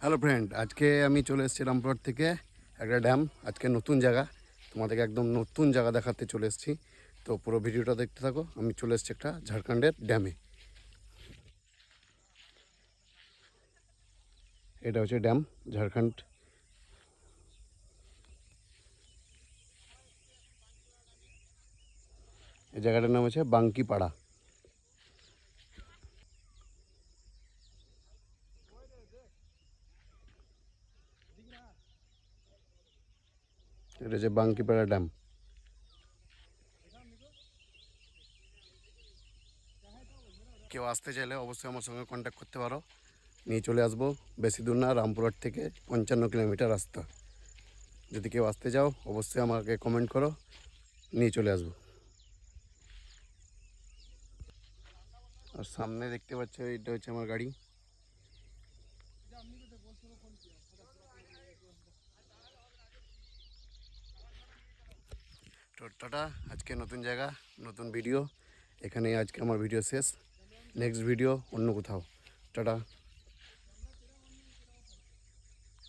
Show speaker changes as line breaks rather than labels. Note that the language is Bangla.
হ্যালো ফ্রেন্ড, আজকে আমি চলে এসেছি রামপুরহাট থেকে একটা ড্যাম। আজকে নতুন জায়গা, তোমাদেরকে একদম নতুন জায়গা দেখাতে চলে এসেছি। তো পুরো ভিডিওটা দেখতে থাকো। আমি চলে এসেছি একটা ঝাড়খণ্ডের ড্যামে। এটা হচ্ছে ড্যাম ঝাড়খণ্ড। এই জায়গাটার নাম হচ্ছে বাঙ্কিপাড়া। এটা হচ্ছে বাঙ্কিপাড়া ড্যাম। কেউ আসতে চাইলে অবশ্যই আমার সঙ্গে কন্ট্যাক্ট করতে পারো, নিয়ে চলে আসবো। বেশি দূর না, রামপুরহাট থেকে 55 কিলোমিটার রাস্তা। যদি কেউ আসতে চাও অবশ্যই আমাকে কমেন্ট করো, নিয়ে চলে আসবো। আর সামনে দেখতে পাচ্ছ, এটা হচ্ছে আমার গাড়ি। তো টাটা, আজকে নতুন জায়গা, নতুন ভিডিও। এখানে আজকে আমার ভিডিও শেষ। নেক্সট ভিডিও অন্য কোথাও। টাটা।